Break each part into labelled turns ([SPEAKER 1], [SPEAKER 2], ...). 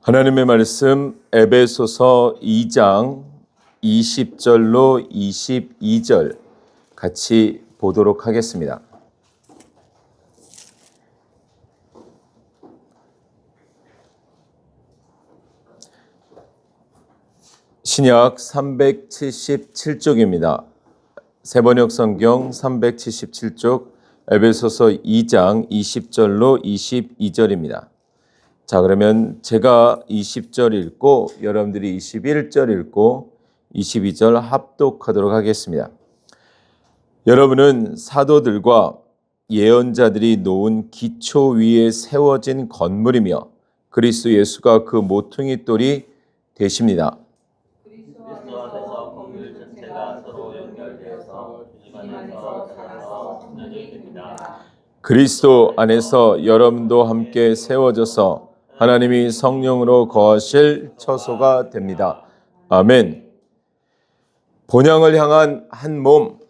[SPEAKER 1] 하나님의 말씀 에베소서 2장 20절로 22절 같이 보도록 하겠습니다. 신약 377쪽입니다. 세번역 성경 377쪽 에베소서 2장 20절로 22절입니다. 자, 그러면 제가 20절 읽고 여러분들이 21절 읽고 22절 합독하도록 하겠습니다. 여러분은 사도들과 예언자들이 놓은 기초 위에 세워진 건물이며 그리스도 예수가 그 모퉁이 돌이 되십니다.
[SPEAKER 2] 그리스도 안에서 건물 전체가 서로 연결되어서 주님 안에서 자라서 성전이 됩니다.
[SPEAKER 1] 그리스도 안에서 여러분도 함께 세워져서 하나님이 성령으로 거하실 처소가 됩니다. 아멘. 본향을 향한 한 몸,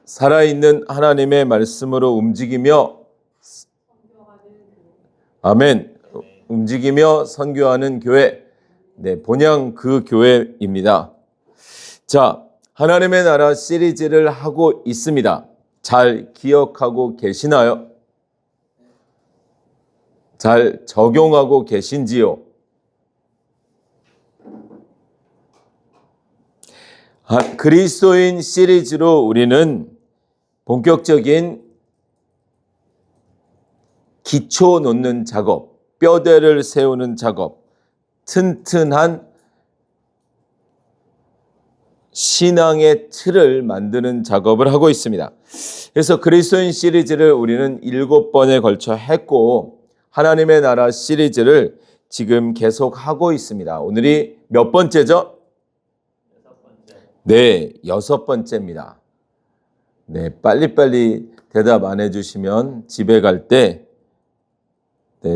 [SPEAKER 1] 살아있는 하나님의 말씀으로 움직이며 아멘. 움직이며 선교하는 교회. 네, 본향 그 교회입니다. 자, 하나님의 나라 시리즈를 하고 있습니다. 잘 기억하고 계시나요? 잘 적용하고 계신지요? 그리스도인 시리즈로 우리는 본격적인 기초 놓는 작업, 뼈대를 세우는 작업, 튼튼한 신앙의 틀을 만드는 작업을 하고 있습니다. 그래서 그리스도인 시리즈를 우리는 7번에 걸쳐 했고 하나님의 나라 시리즈를 지금 계속 하고 있습니다. 오늘이 몇 번째죠?
[SPEAKER 2] 6번째.
[SPEAKER 1] 네, 6번째입니다. 네, 빨리빨리 대답 안 해주시면 집에 갈 때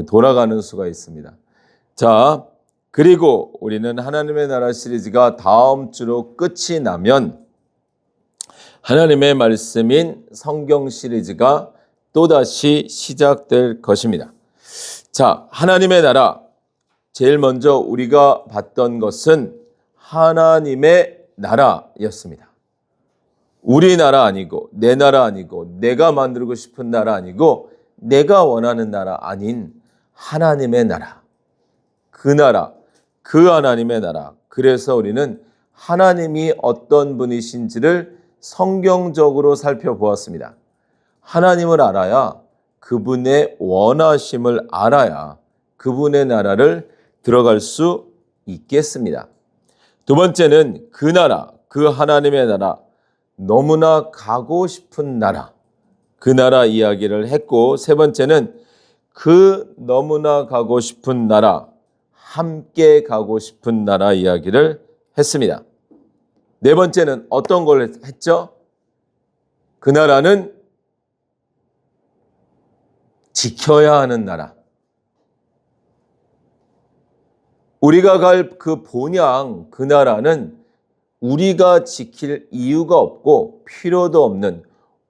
[SPEAKER 1] 돌아가는 수가 있습니다. 자, 그리고 우리는 하나님의 나라 시리즈가 다음 주로 끝이 나면 하나님의 말씀인 성경 시리즈가 또다시 시작될 것입니다. 자, 하나님의 나라. 제일 먼저 우리가 봤던 것은 하나님의 나라였습니다. 우리 나라 아니고 내 나라 아니고 내가 만들고 싶은 나라 아니고 내가 원하는 나라 아닌 하나님의 나라. 그 나라, 그 하나님의 나라. 그래서 우리는 하나님이 어떤 분이신지를 성경적으로 살펴보았습니다. 하나님을 알아야 그분의 원하심을 알아야 그분의 나라를 들어갈 수 있겠습니다. 두 번째는 그 나라, 그 하나님의 나라, 너무나 가고 싶은 나라, 그 나라 이야기를 했고 세 번째는 그 너무나 가고 싶은 나라, 함께 가고 싶은 나라 이야기를 했습니다. 네 번째는 어떤 걸 했죠? 그 나라는 지켜야 하는 나라. 우리가 갈 그 본향, 그 나라는 우리가 지킬 이유가 없고 필요도 없는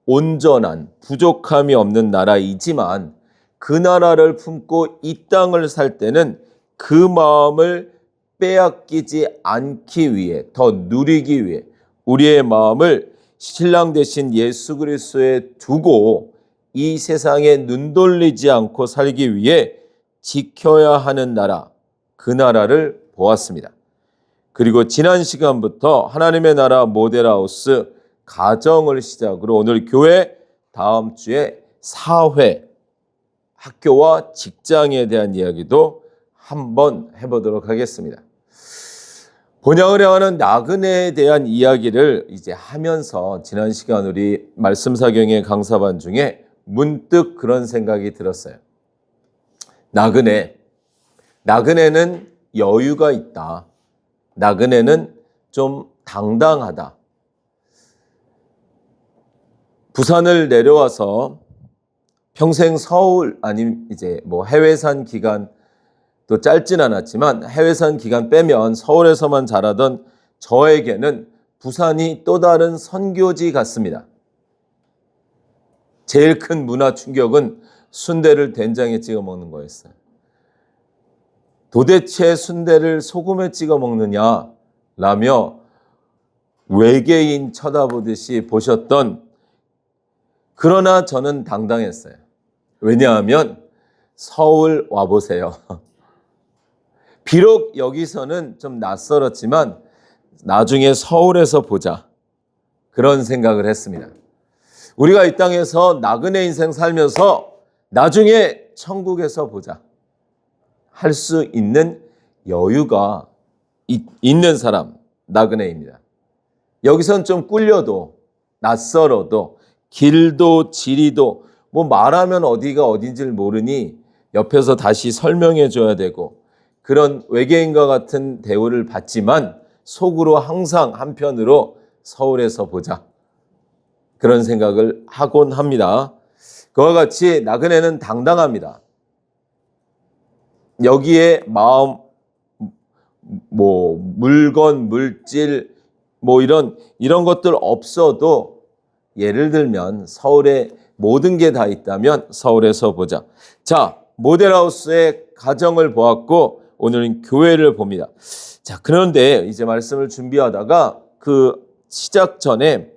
[SPEAKER 1] 온전한 부족함이 없는 나라이지만 그 나라를 품고 이 땅을 살 때는 그 마음을 빼앗기지 않기 위해 더 누리기 위해 우리의 마음을 신랑 되신 예수 그리스도에 두고 이 세상에 눈 돌리지 않고 살기 위해 지켜야 하는 나라, 그 나라를 보았습니다. 그리고 지난 시간부터 하나님의 나라 모델하우스 가정을 시작으로 오늘 교회, 다음 주에 사회, 학교와 직장에 대한 이야기도 한번 해보도록 하겠습니다. 본향을 향하는 나그네에 대한 이야기를 이제 하면서 지난 시간 우리 말씀사경의 강사반 중에 문득 그런 생각이 들었어요. 나그네는 여유가 있다. 나그네는 좀 당당하다. 부산을 내려와서 평생 서울 아니면 이제 뭐 해외산 기간 또 짧진 않았지만 해외산 기간 빼면 서울에서만 자라던 저에게는 부산이 또 다른 선교지 같습니다. 제일 큰 문화 충격은 순대를 된장에 찍어 먹는 거였어요. 도대체 순대를 소금에 찍어 먹느냐 라며 외계인 쳐다보듯이 보셨던, 그러나 저는 당당했어요. 왜냐하면 서울 와보세요. 비록 여기서는 좀 낯설었지만 나중에 서울에서 보자, 그런 생각을 했습니다. 우리가 이 땅에서 나그네 인생 살면서 나중에 천국에서 보자 할 수 있는 여유가 있는 사람, 나그네입니다. 여기선 좀 꿀려도 낯설어도 길도 지리도 뭐 말하면 어디가 어딘지를 모르니 옆에서 다시 설명해 줘야 되고, 그런 외계인과 같은 대우를 받지만 속으로 항상 한편으로 서울에서 보자, 그런 생각을 하곤 합니다. 그와 같이 나그네는 당당합니다. 여기에 마음, 물건, 물질, 이런 것들 없어도, 예를 들면 서울에 모든 게 다 있다면 서울에서 보자. 자, 모델하우스의 가정을 보았고 오늘은 교회를 봅니다. 자, 그런데 이제 말씀을 준비하다가 그 시작 전에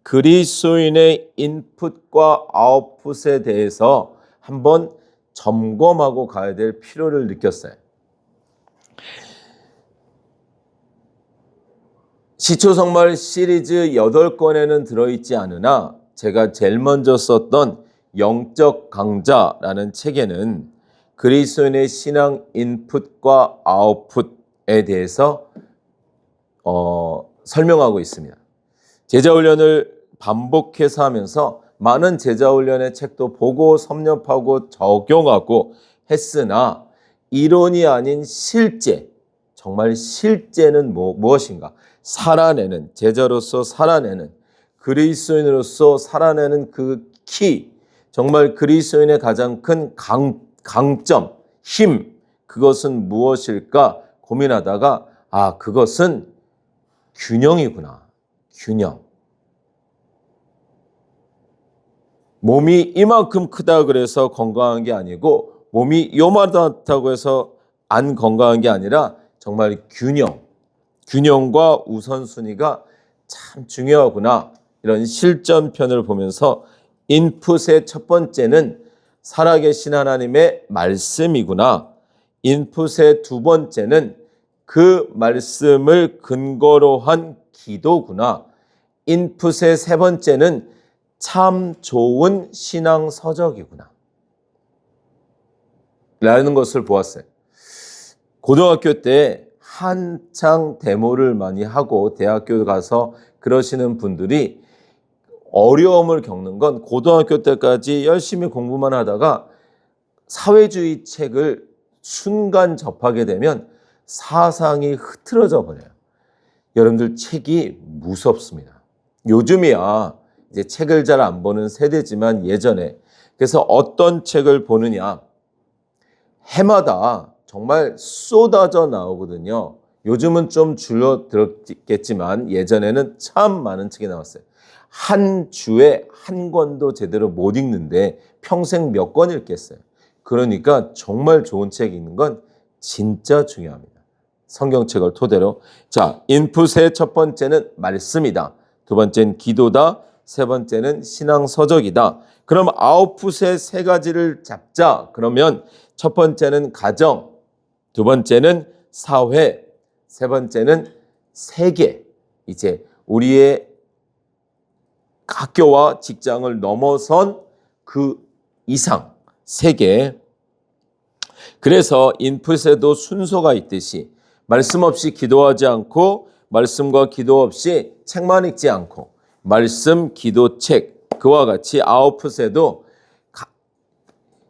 [SPEAKER 1] 그리스도인의 인풋과 아웃풋에 대해서 한번 점검하고 가야 될 필요를 느꼈어요. 시초성말 시리즈 8권에는 들어있지 않으나 제가 제일 먼저 썼던 영적 강자라는 책에는 그리스도인의 신앙 인풋과 아웃풋에 대해서 설명하고 있습니다. 제자훈련을 반복해서 하면서 많은 제자훈련의 책도 보고 섭렵하고 적용하고 했으나 이론이 아닌 실제, 정말 실제는 무엇인가? 살아내는, 제자로서 살아내는, 그리스도인으로서 살아내는 그 키, 정말 그리스도인의 가장 큰 강점, 힘, 그것은 무엇일까 고민하다가 그것은 균형이구나. 균형. 몸이 이만큼 크다 그래서 건강한 게 아니고 몸이 요만하다고 해서 안 건강한 게 아니라 정말 균형과 우선순위가 참 중요하구나. 이런 실전편을 보면서 인풋의 첫 번째는 살아계신 하나님의 말씀이구나. 인풋의 두 번째는 그 말씀을 근거로 한 기도구나. 인풋의 세 번째는 참 좋은 신앙 서적이구나. 라는 것을 보았어요. 고등학교 때 한창 데모를 많이 하고 대학교 가서 그러시는 분들이 어려움을 겪는 건 고등학교 때까지 열심히 공부만 하다가 사회주의 책을 순간 접하게 되면 사상이 흐트러져 버려요. 여러분들 책이 무섭습니다. 요즘이야 이제 책을 잘 안 보는 세대지만 예전에, 그래서 어떤 책을 보느냐, 해마다 정말 쏟아져 나오거든요. 요즘은 좀 줄어들었겠지만 예전에는 참 많은 책이 나왔어요. 한 주에 한 권도 제대로 못 읽는데 평생 몇 권 읽겠어요. 그러니까 정말 좋은 책이 있는 건 진짜 중요합니다. 성경책을 토대로. 자, 인풋의 첫 번째는 말씀이다. 두 번째는 기도다. 세 번째는 신앙 서적이다. 그럼 아웃풋의 세 가지를 잡자. 그러면 첫 번째는 가정, 두 번째는 사회, 세 번째는 세계. 이제 우리의 학교와 직장을 넘어선 그 이상, 세계. 그래서 인풋에도 순서가 있듯이 말씀 없이 기도하지 않고 말씀과 기도 없이 책만 읽지 않고 말씀, 기도, 책, 그와 같이 아웃풋에도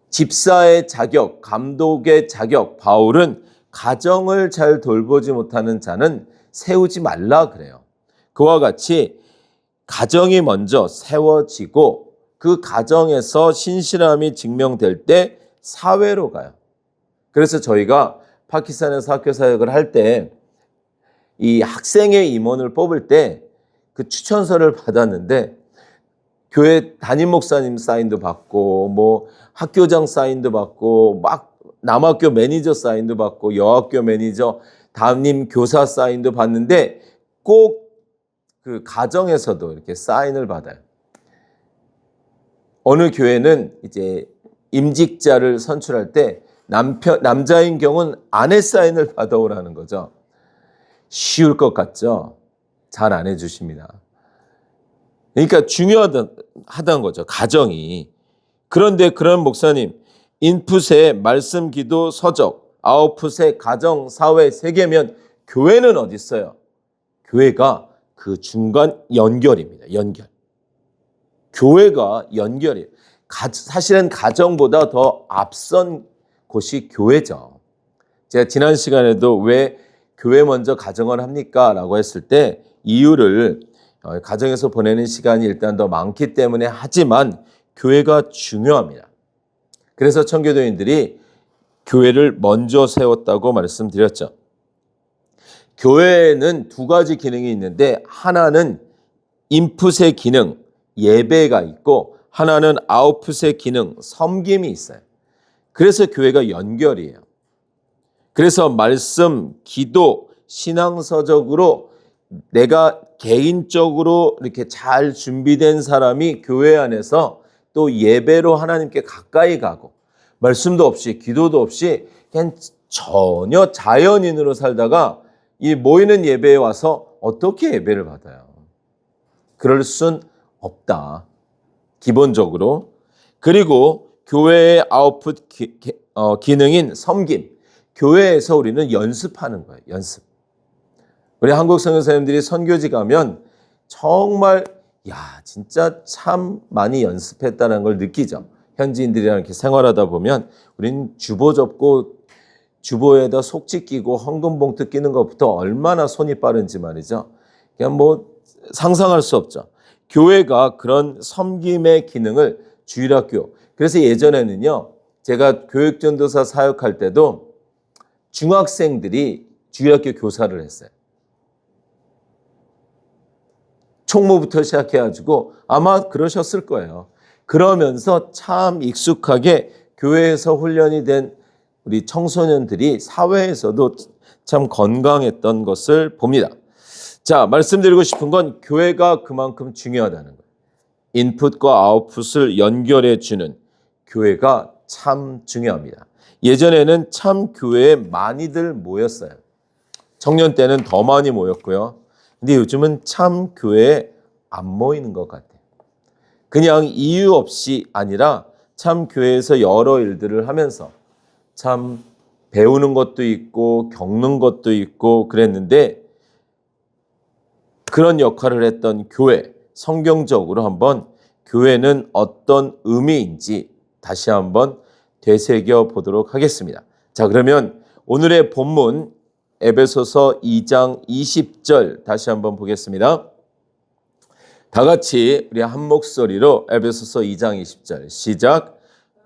[SPEAKER 1] 집사의 자격, 감독의 자격, 바울은 가정을 잘 돌보지 못하는 자는 세우지 말라 그래요. 그와 같이 가정이 먼저 세워지고 그 가정에서 신실함이 증명될 때 사회로 가요. 그래서 저희가 파키스탄에서 학교 사역을 할 때 이 학생의 임원을 뽑을 때 그 추천서를 받았는데 교회 담임 목사님 사인도 받고 뭐 학교장 사인도 받고 막 남학교 매니저 사인도 받고 여학교 매니저, 담임 교사 사인도 받는데 꼭 그 가정에서도 이렇게 사인을 받아요. 어느 교회는 이제 임직자를 선출할 때 남자인 경우는 아내 사인을 받아오라는 거죠. 쉬울 것 같죠? 잘 안 해주십니다. 그러니까 중요하다는 거죠. 가정이. 그런데 그런 목사님, 인풋에 말씀, 기도, 서적, 아웃풋에 가정, 사회, 세계면 교회는 어디 있어요? 교회가 그 중간 연결입니다. 연결. 교회가 연결이에요. 사실은 가정보다 더 앞선 곳이 교회죠. 제가 지난 시간에도 왜 교회 먼저 가정을 합니까? 라고 했을 때 이유를 가정에서 보내는 시간이 일단 더 많기 때문에 하지만 교회가 중요합니다. 그래서 청교도인들이 교회를 먼저 세웠다고 말씀드렸죠. 교회에는 두 가지 기능이 있는데 하나는 인풋의 기능, 예배가 있고 하나는 아웃풋의 기능, 섬김이 있어요. 그래서 교회가 연결이에요. 그래서 말씀, 기도, 신앙서적으로 내가 개인적으로 이렇게 잘 준비된 사람이 교회 안에서 또 예배로 하나님께 가까이 가고 말씀도 없이 기도도 없이 그냥 전혀 자연인으로 살다가 이 모이는 예배에 와서 어떻게 예배를 받아요? 그럴 순 없다. 기본적으로. 그리고 교회의 아웃풋 기능인 섬김. 교회에서 우리는 연습하는 거예요. 연습. 우리 한국 선교사님들이 선교지 가면 정말 진짜 참 많이 연습했다는 걸 느끼죠. 현지인들이랑 이렇게 생활하다 보면 우리는 주보 접고 주보에다 속지 끼고 헌금봉투 끼는 것부터 얼마나 손이 빠른지 말이죠. 그냥 상상할 수 없죠. 교회가 그런 섬김의 기능을 주일학교. 그래서 예전에는요, 제가 교육전도사 사역할 때도 중학생들이 주일학교 교사를 했어요. 총무부터 시작해가지고 아마 그러셨을 거예요. 그러면서 참 익숙하게 교회에서 훈련이 된 우리 청소년들이 사회에서도 참 건강했던 것을 봅니다. 자, 말씀드리고 싶은 건 교회가 그만큼 중요하다는 거예요. 인풋과 아웃풋을 연결해 주는 교회가 참 중요합니다. 예전에는 참 교회에 많이들 모였어요. 청년 때는 더 많이 모였고요. 근데 요즘은 참 교회에 안 모이는 것 같아요. 그냥 이유 없이 아니라 참 교회에서 여러 일들을 하면서 참 배우는 것도 있고 겪는 것도 있고 그랬는데 그런 역할을 했던 교회, 성경적으로 한번 교회는 어떤 의미인지 다시 한번 되새겨 보도록 하겠습니다. 자, 그러면 오늘의 본문 에베소서 2장 20절 다시 한번 보겠습니다. 다 같이 우리 한 목소리로 에베소서 2장 20절 시작.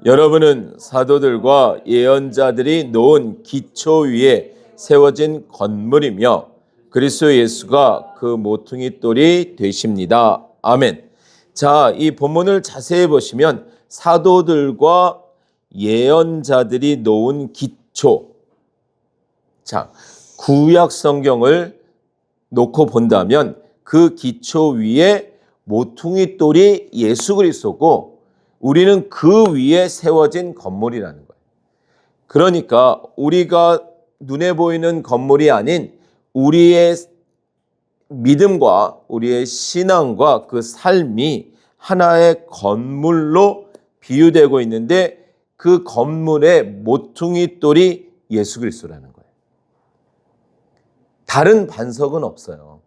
[SPEAKER 1] 여러분은 사도들과 예언자들이 놓은 기초 위에 세워진 건물이며 그리스도 예수가 그 모퉁이 돌이 되십니다. 아멘. 자, 이 본문을 자세히 보시면 사도들과 예언자들이 놓은 기초. 자, 구약 성경을 놓고 본다면 그 기초 위에 모퉁이 돌이 예수 그리스도고 우리는 그 위에 세워진 건물이라는 거예요. 그러니까 우리가 눈에 보이는 건물이 아닌 우리의 믿음과 우리의 신앙과 그 삶이 하나의 건물로 비유되고 있는데 그 건물의 모퉁이 돌이 예수 그리스도라는 거예요. 다른 반석은 없어요.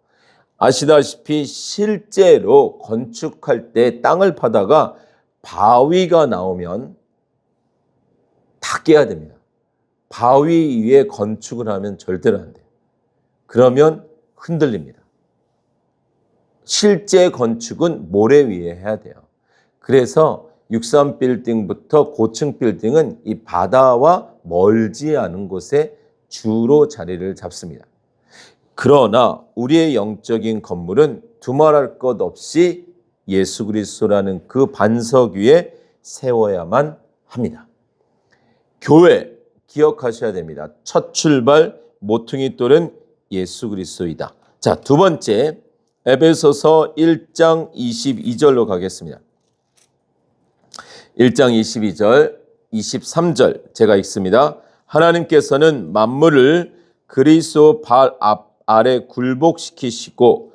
[SPEAKER 1] 아시다시피 실제로 건축할 때 땅을 파다가 바위가 나오면 다 깨야 됩니다. 바위 위에 건축을 하면 절대로 안 돼요. 그러면 흔들립니다. 실제 건축은 모래 위에 해야 돼요. 그래서 63빌딩부터 고층 빌딩은 이 바다와 멀지 않은 곳에 주로 자리를 잡습니다. 그러나 우리의 영적인 건물은 두말할 것 없이 예수 그리스도라는 그 반석 위에 세워야만 합니다. 교회, 기억하셔야 됩니다. 첫 출발 모퉁이 돌은 예수 그리스도이다. 자, 두 번째 에베소서 1장 22절로 가겠습니다. 1장 22절, 23절 제가 읽습니다. 하나님께서는 만물을 그리스도 발 아래 굴복시키시고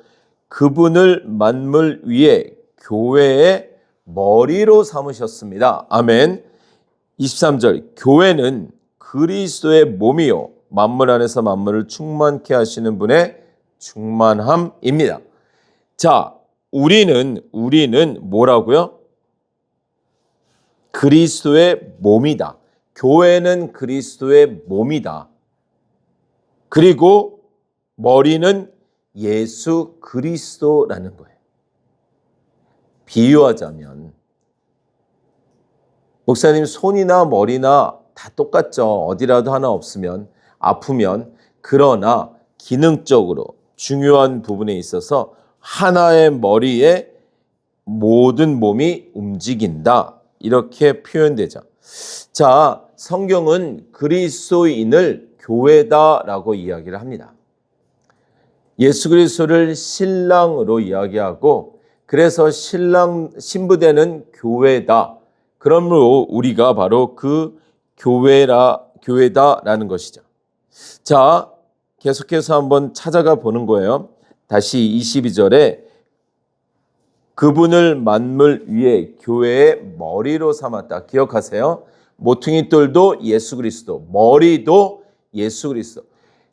[SPEAKER 1] 그분을 만물 위에 교회의 머리로 삼으셨습니다. 아멘. 23절 교회는 그리스도의 몸이요 만물 안에서 만물을 충만케 하시는 분의 충만함입니다. 자, 우리는 뭐라고요? 그리스도의 몸이다. 교회는 그리스도의 몸이다. 그리고 머리는 예수 그리스도라는 거예요. 비유하자면 목사님 손이나 머리나 다 똑같죠. 어디라도 하나 없으면 아프면 그러나 기능적으로 중요한 부분에 있어서 하나의 머리에 모든 몸이 움직인다. 이렇게 표현되죠. 자, 성경은 그리스도인을 교회다라고 이야기를 합니다. 예수 그리스도를 신랑으로 이야기하고 그래서 신부되는 교회다. 그러므로 우리가 바로 그 교회다라는 것이죠. 자, 계속해서 한번 찾아가 보는 거예요. 다시 22절에 그분을 만물 위에 교회의 머리로 삼았다. 기억하세요. 모퉁이 돌도 예수 그리스도, 머리도 예수 그리스도.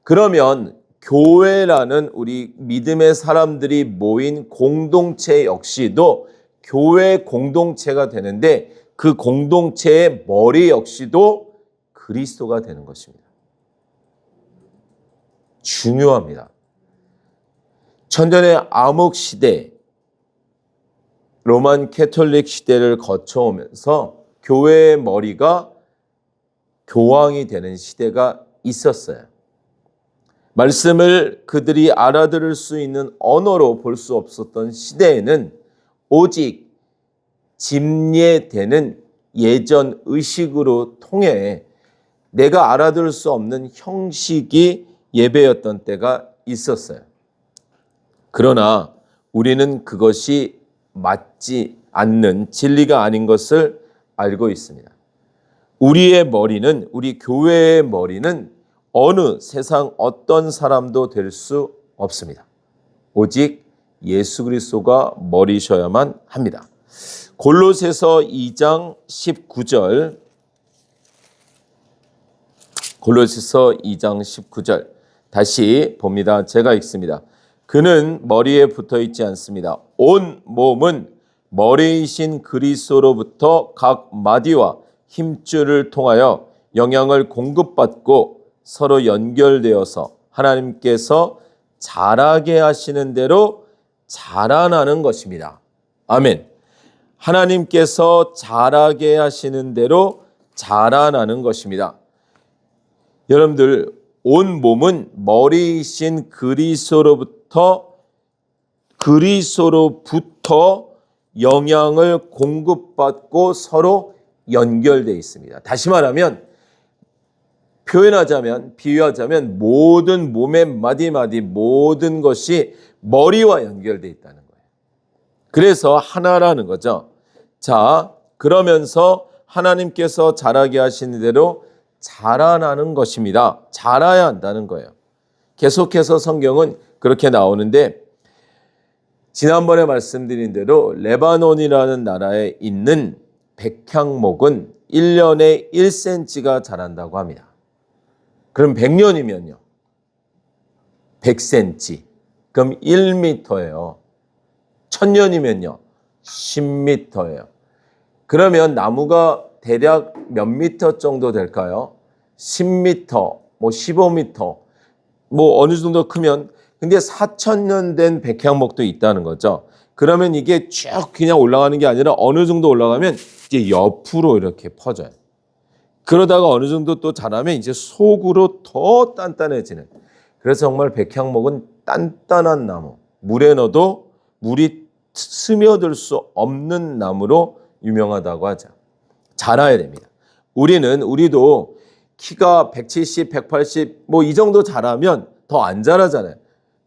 [SPEAKER 1] 그러면 교회라는 우리 믿음의 사람들이 모인 공동체 역시도 교회 공동체가 되는데 그 공동체의 머리 역시도 그리스도가 되는 것입니다. 중요합니다. 천년의 암흑 시대, 로만 캐톨릭 시대를 거쳐오면서 교회의 머리가 교황이 되는 시대가 있었어요. 말씀을 그들이 알아들을 수 있는 언어로 볼 수 없었던 시대에는 오직 집례되는 예전 의식으로 통해 내가 알아들을 수 없는 형식이 예배였던 때가 있었어요. 그러나 우리는 그것이 맞지 않는 진리가 아닌 것을 알고 있습니다. 우리의 머리는, 우리 교회의 머리는 어느 세상 어떤 사람도 될 수 없습니다. 오직 예수 그리스도가 머리셔야만 합니다. 골로새서 2장 19절, 골로새서 2장 19절 다시 봅니다. 제가 읽습니다. 그는 머리에 붙어 있지 않습니다. 온 몸은 머리이신 그리스도로부터 각 마디와 힘줄을 통하여 영향을 공급받고 서로 연결되어서 하나님께서 자라게 하시는 대로 자라나는 것입니다. 아멘. 하나님께서 자라게 하시는 대로 자라나는 것입니다. 여러분들, 온 몸은 머리이신 그리스도로부터 영향을 공급받고 서로 연결되어 있습니다. 다시 말하면 비유하자면 모든 몸의 마디마디 모든 것이 머리와 연결되어 있다는 거예요. 그래서 하나라는 거죠. 자, 그러면서 하나님께서 자라게 하시는 대로 자라나는 것입니다. 자라야 한다는 거예요. 계속해서 성경은 그렇게 나오는데 지난번에 말씀드린 대로 레바논이라는 나라에 있는 백향목은 1년에 1cm가 자란다고 합니다. 그럼 100년이면요. 100cm. 그럼 1m예요. 1000년이면요. 10m예요. 그러면 나무가 대략 몇 미터 정도 될까요? 10m, 15m, 어느 정도 크면 근데 4000년 된 백향목도 있다는 거죠. 그러면 이게 쭉 그냥 올라가는 게 아니라 어느 정도 올라가면 이제 옆으로 이렇게 퍼져요. 그러다가 어느 정도 또 자라면 이제 속으로 더 단단해지는. 그래서 정말 백향목은 단단한 나무. 물에 넣어도 물이 스며들 수 없는 나무로 유명하다고 하죠. 자라야 됩니다. 우리도 키가 170, 180 뭐 이 정도 자라면 더 안 자라잖아요.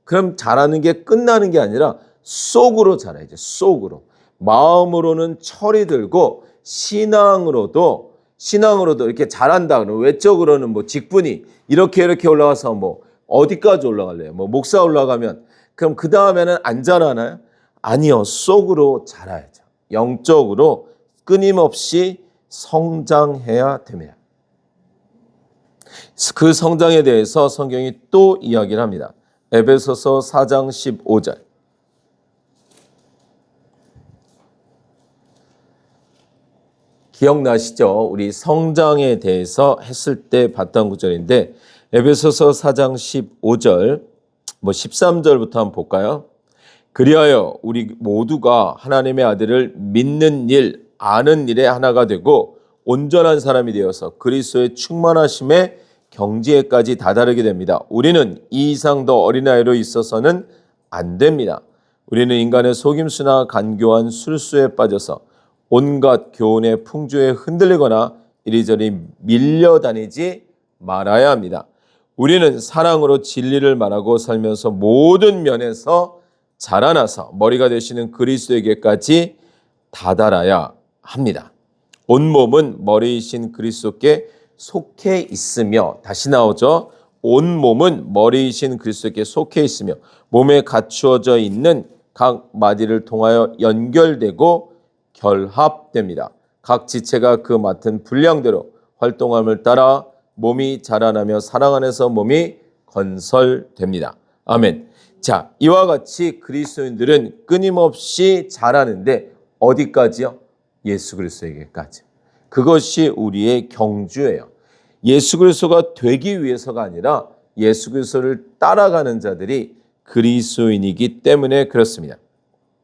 [SPEAKER 1] 그럼 자라는 게 끝나는 게 아니라 속으로 자라야죠. 속으로. 마음으로는 철이 들고 신앙으로도 이렇게 자란다. 그러면 외적으로는 뭐 직분이 이렇게 올라가서 뭐 어디까지 올라갈래요? 뭐 목사 올라가면 그럼 그 다음에는 안 자라나요? 아니요. 속으로 자라야죠. 영적으로 끊임없이 성장해야 됩니다. 그 성장에 대해서 성경이 또 이야기를 합니다. 에베소서 4장 15절. 기억나시죠? 우리 성장에 대해서 했을 때 봤던 구절인데 에베소서 4장 15절, 뭐 13절부터 한번 볼까요? 그리하여 우리 모두가 하나님의 아들을 믿는 일, 아는 일에 하나가 되고 온전한 사람이 되어서 그리스도의 충만하심에 경지에까지 다다르게 됩니다. 우리는 이 이상 더 어린아이로 있어서는 안 됩니다. 우리는 인간의 속임수나 간교한 술수에 빠져서 온갖 교훈의 풍조에 흔들리거나 이리저리 밀려다니지 말아야 합니다. 우리는 사랑으로 진리를 말하고 살면서 모든 면에서 자라나서 머리가 되시는 그리스도에게까지 다다라야 합니다. 온몸은 머리이신 그리스도께 속해 있으며, 다시 나오죠. 온몸은 머리이신 그리스도께 속해 있으며 몸에 갖추어져 있는 각 마디를 통하여 연결되고 결합됩니다. 각 지체가 그 맡은 분량대로 활동함을 따라 몸이 자라나며 사랑 안에서 몸이 건설됩니다. 아멘. 자, 이와 같이 그리스도인들은 끊임없이 자라는데 어디까지요? 예수 그리스도에게까지. 그것이 우리의 경주예요. 예수 그리스도가 되기 위해서가 아니라 예수 그리스도를 따라가는 자들이 그리스도인이기 때문에 그렇습니다.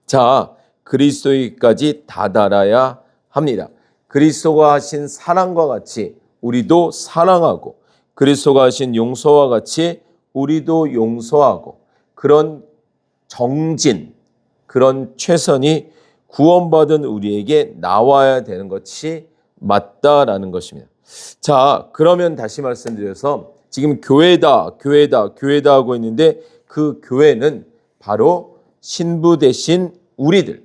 [SPEAKER 1] 자, 그리스도에게까지 다다라야 합니다. 그리스도가 하신 사랑과 같이 우리도 사랑하고 그리스도가 하신 용서와 같이 우리도 용서하고 그런 정진, 그런 최선이 구원받은 우리에게 나와야 되는 것이 맞다라는 것입니다. 자, 그러면 다시 말씀드려서 지금 교회다 하고 있는데 그 교회는 바로 신부 되신 우리들,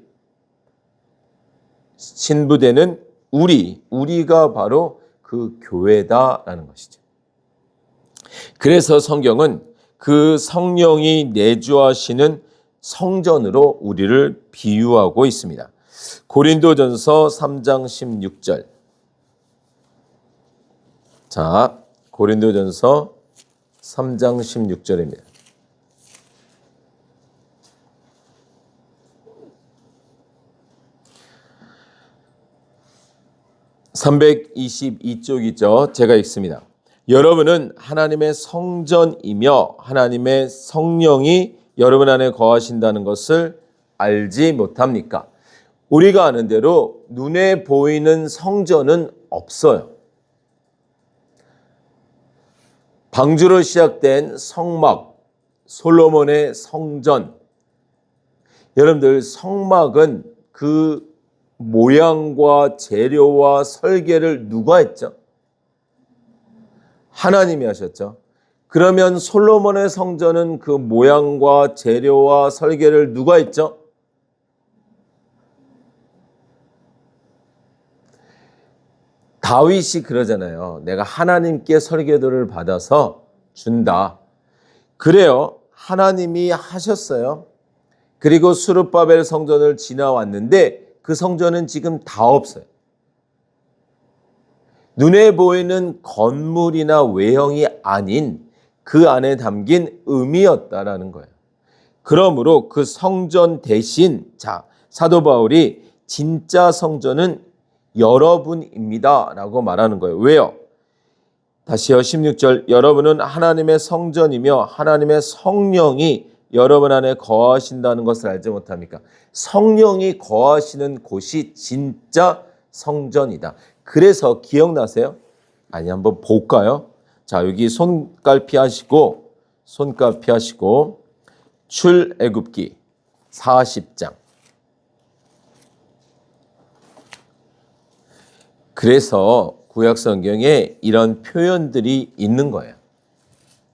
[SPEAKER 1] 신부되는 우리가 바로 그 교회다라는 것이죠. 그래서 성경은 그 성령이 내주하시는 성전으로 우리를 비유하고 있습니다. 고린도전서 3장 16절. 자, 고린도전서 3장 16절입니다. (322쪽이죠) 제가 읽습니다. 여러분은 하나님의 성전이며 하나님의 성령이 여러분 안에 거하신다는 것을 알지 못합니까? 우리가 아는 대로 눈에 보이는 성전은 없어요. 방주로 시작된 성막, 솔로몬의 성전. 여러분들, 성막은 그 모양과 재료와 설계를 누가 했죠? 하나님이 하셨죠. 그러면 솔로몬의 성전은 그 모양과 재료와 설계를 누가 했죠? 다윗이 그러잖아요. 내가 하나님께 설계도를 받아서 준다. 그래요. 하나님이 하셨어요. 그리고 수르바벨 성전을 지나왔는데 그 성전은 지금 다 없어요. 눈에 보이는 건물이나 외형이 아닌 그 안에 담긴 의미였다라는 거예요. 그러므로 그 성전 대신, 자, 사도 바울이 진짜 성전은 여러분입니다 라고 말하는 거예요. 왜요? 다시요, 16절. 여러분은 하나님의 성전이며 하나님의 성령이 여러분 안에 거하신다는 것을 알지 못합니까? 성령이 거하시는 곳이 진짜 성전이다. 그래서 기억나세요? 아니, 한번 볼까요? 자, 여기 손갈피 하시고 출애굽기 40장. 그래서 구약 성경에 이런 표현들이 있는 거예요.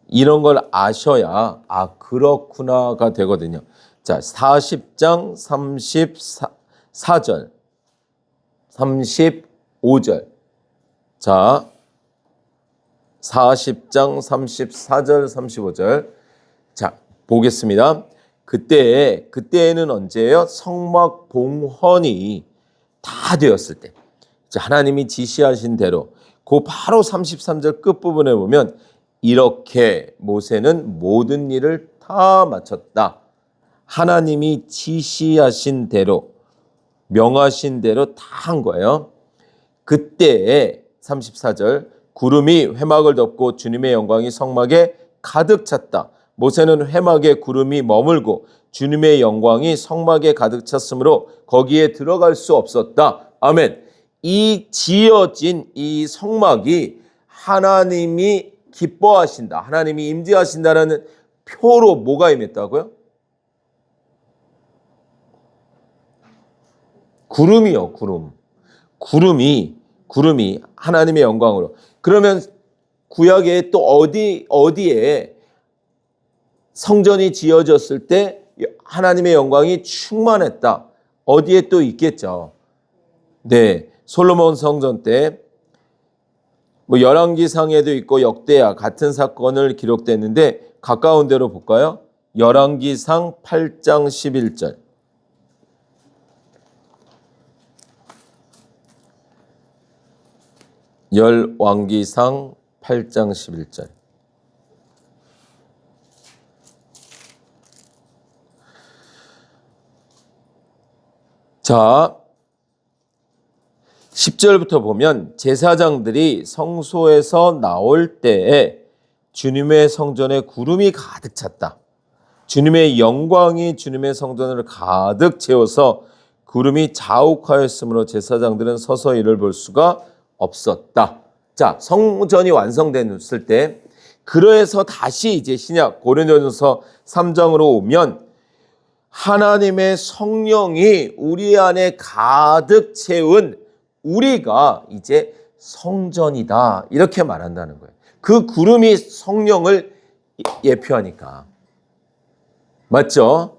[SPEAKER 1] 이런 걸 아셔야 그렇구나가 되거든요. 자, 40장 34절, 35절. 자, 40장 34절, 35절. 자, 보겠습니다. 그때에는 언제예요? 성막 봉헌이 다 되었을 때. 하나님이 지시하신 대로 그 바로 33절 끝부분에 보면 이렇게 모세는 모든 일을 다 마쳤다. 하나님이 지시하신 대로 명하신 대로 다 한 거예요. 그때에 34절 구름이 회막을 덮고 주님의 영광이 성막에 가득 찼다. 모세는 회막에 구름이 머물고 주님의 영광이 성막에 가득 찼으므로 거기에 들어갈 수 없었다. 아멘. 이 지어진 이 성막이 하나님이 기뻐하신다. 하나님이 임재하신다라는 표로 뭐가 임했다고요? 구름이요, 구름. 구름이 하나님의 영광으로. 그러면 구약에 또 어디에 성전이 지어졌을 때 하나님의 영광이 충만했다. 어디에 또 있겠죠. 네, 솔로몬 성전 때 열왕기상에도 있고 역대야 같은 사건을 기록됐는데 가까운 데로 볼까요? 열왕기상 8장 11절. 열왕기상 8장 11절. 자, 10절부터 보면 제사장들이 성소에서 나올 때에 주님의 성전에 구름이 가득 찼다. 주님의 영광이 주님의 성전을 가득 채워서 구름이 자욱하였으므로 제사장들은 서서 이를 볼 수가 없었다. 자, 성전이 완성됐을 때 그래서 다시 이제 신약 고린도전서 3장으로 오면 하나님의 성령이 우리 안에 가득 채운 우리가 이제 성전이다. 이렇게 말한다는 거예요. 그 구름이 성령을 예표하니까. 맞죠?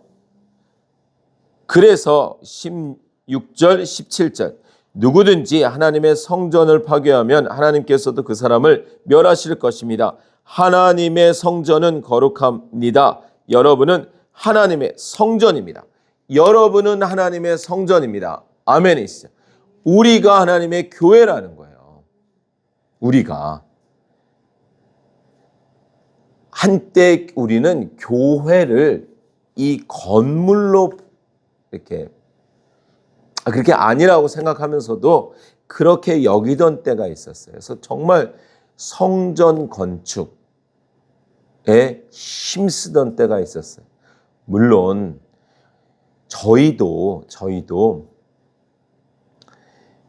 [SPEAKER 1] 그래서 16절, 17절. 누구든지 하나님의 성전을 파괴하면 하나님께서도 그 사람을 멸하실 것입니다. 하나님의 성전은 거룩합니다. 여러분은 하나님의 성전입니다. 여러분은 하나님의 성전입니다. 아멘이시죠? 우리가 하나님의 교회라는 거예요. 우리가. 한때 우리는 교회를 이 건물로 이렇게 그렇게 아니라고 생각하면서도 그렇게 여기던 때가 있었어요. 그래서 정말 성전 건축에 힘쓰던 때가 있었어요. 물론 저희도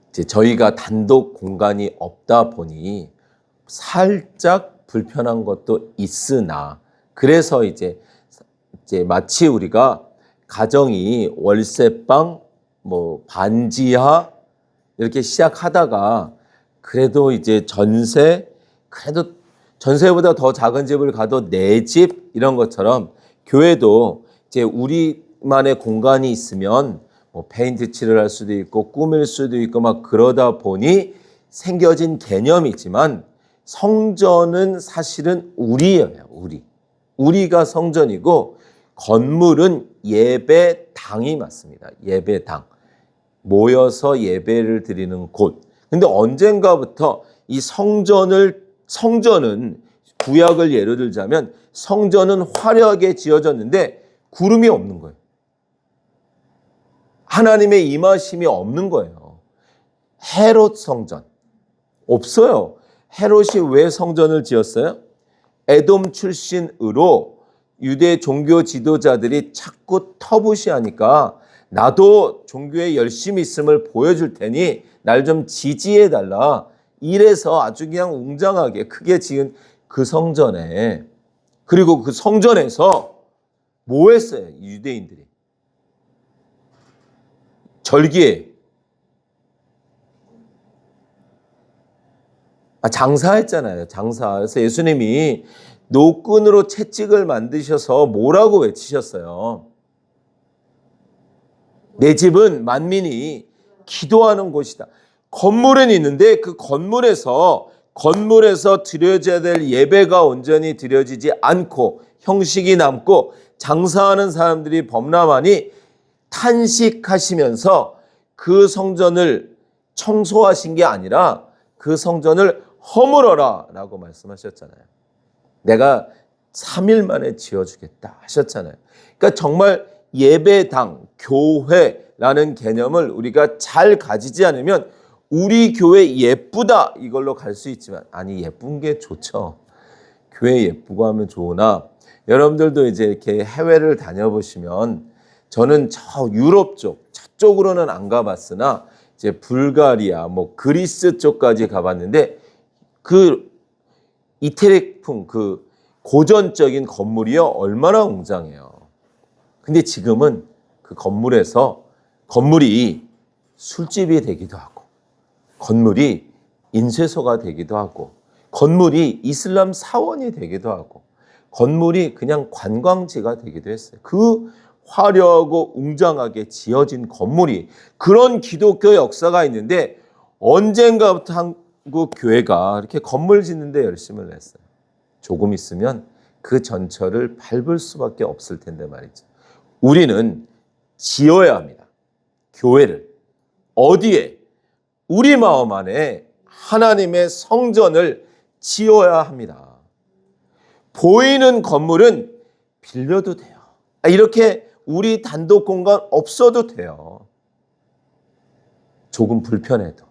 [SPEAKER 1] 이제 저희가 단독 공간이 없다 보니 살짝 불편한 것도 있으나 그래서 이제 마치 우리가 가정이 월세방 반지하 이렇게 시작하다가 그래도 이제 전세보다 더 작은 집을 가도 내 집 이런 것처럼 교회도 이제 우리만의 공간이 있으면 페인트 칠을 할 수도 있고 꾸밀 수도 있고 막 그러다 보니 생겨진 개념이지만 성전은 사실은 우리예요. 우리가 성전이고 건물은 예배당이 맞습니다. 예배당. 모여서 예배를 드리는 곳. 근데 언젠가부터 이 성전은 구약을 예로 들자면 성전은 화려하게 지어졌는데 구름이 없는 거예요. 하나님의 임하심이 없는 거예요. 헤롯 성전. 없어요. 헤롯이 왜 성전을 지었어요? 에돔 출신으로 유대 종교 지도자들이 자꾸 터부시하니까 나도 종교에 열심히 있음을 보여줄 테니 날 좀 지지해달라. 이래서 아주 그냥 웅장하게 크게 지은 그 성전에 그리고 그 성전에서 뭐 했어요? 유대인들이. 절기에 장사했잖아요. 장사. 그래서 예수님이 노끈으로 채찍을 만드셔서 뭐라고 외치셨어요? 내 집은 만민이 기도하는 곳이다. 건물은 있는데 그 건물에서 드려져야 될 예배가 온전히 드려지지 않고 형식이 남고 장사하는 사람들이 범람하니 탄식하시면서 그 성전을 청소하신 게 아니라 그 성전을 허물어라 라고 말씀하셨잖아요. 내가 3일 만에 지어주겠다 하셨잖아요. 그러니까 정말 예배당, 교회라는 개념을 우리가 잘 가지지 않으면 우리 교회 예쁘다 이걸로 갈 수 있지만, 아니 예쁜 게 좋죠. 교회 예쁘고 하면 좋으나 여러분들도 이제 이렇게 해외를 다녀보시면, 저는 저 유럽 쪽 저쪽으로는 안 가봤으나 이제 불가리아, 뭐 그리스 쪽까지 가봤는데 그 이태리풍 그 고전적인 건물이요 얼마나 웅장해요. 근데 지금은 그 건물이 술집이 되기도 하고, 건물이 인쇄소가 되기도 하고, 건물이 이슬람 사원이 되기도 하고, 건물이 그냥 관광지가 되기도 했어요. 그 화려하고 웅장하게 지어진 건물이, 그런 기독교 역사가 있는데 언젠가부터 한국 교회가 이렇게 건물 짓는 데 열심을 냈어요. 조금 있으면 그 전철을 밟을 수밖에 없을 텐데 말이죠. 우리는 지어야 합니다. 교회를. 어디에? 우리 마음 안에 하나님의 성전을 지어야 합니다. 보이는 건물은 빌려도 돼요. 이렇게 우리 단독 공간 없어도 돼요. 조금 불편해도.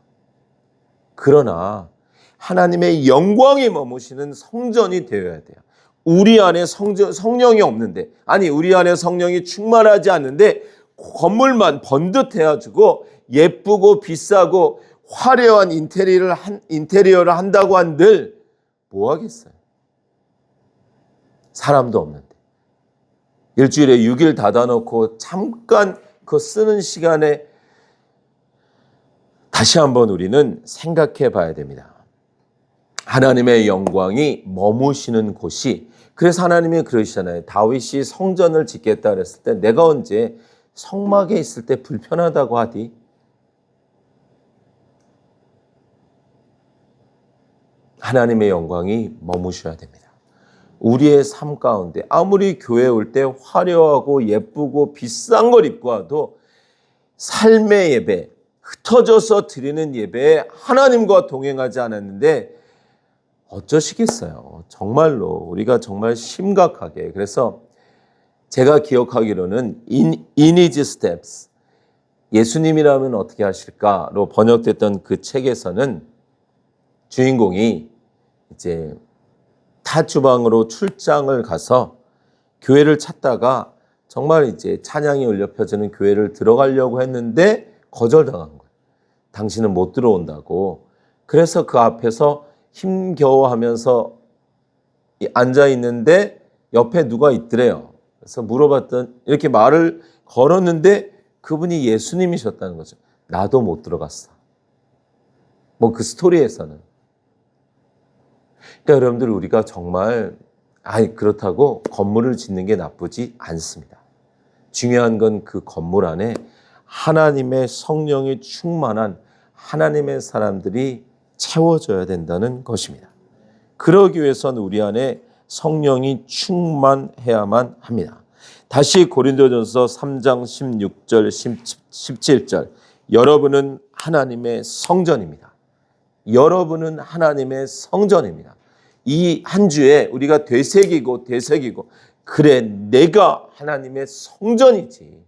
[SPEAKER 1] 그러나 하나님의 영광이 머무시는 성전이 되어야 돼요. 우리 안에 성령이 없는데, 아니 우리 안에 성령이 충만하지 않는데 건물만 번듯해가지고 예쁘고 비싸고 화려한 인테리어를 한다고 한들 뭐 하겠어요? 사람도 없는데. 일주일에 6일 닫아놓고 잠깐 그 쓰는 시간에 다시 한번 우리는 생각해 봐야 됩니다. 하나님의 영광이 머무시는 곳이, 그래서 하나님이 그러시잖아요. 다윗이 성전을 짓겠다 그랬을 때 내가 언제 성막에 있을 때 불편하다고 하디? 하나님의 영광이 머무셔야 됩니다. 우리의 삶 가운데 아무리 교회에 올 때 화려하고 예쁘고 비싼 걸 입고 와도 삶의 예배, 흩어져서 드리는 예배에 하나님과 동행하지 않았는데 어쩌시겠어요. 정말로 우리가 정말 심각하게. 그래서 제가 기억하기로는 In His Steps, 예수님이라면 어떻게 하실까로 번역됐던 그 책에서는 주인공이 이제 타 주방으로 출장을 가서 교회를 찾다가 정말 이제 찬양이 울려 펴지는 교회를 들어가려고 했는데 거절당한 거예요. 당신은 못 들어온다고. 그래서 그 앞에서 힘겨워하면서 앉아 있는데 옆에 누가 있더래요. 그래서 물어봤더니 이렇게 말을 걸었는데 그분이 예수님이셨다는 거죠. 나도 못 들어갔어. 뭐 그 스토리에서는. 그러니까 여러분들 우리가 정말 그렇다고 건물을 짓는 게 나쁘지 않습니다. 중요한 건 그 건물 안에 하나님의 성령이 충만한 하나님의 사람들이 채워져야 된다는 것입니다. 그러기 위해서는 우리 안에 성령이 충만해야만 합니다. 다시 고린도전서 3장 16절 17절, 여러분은 하나님의 성전입니다. 여러분은 하나님의 성전입니다. 이 한 주에 우리가 되새기고 그래 내가 하나님의 성전이지.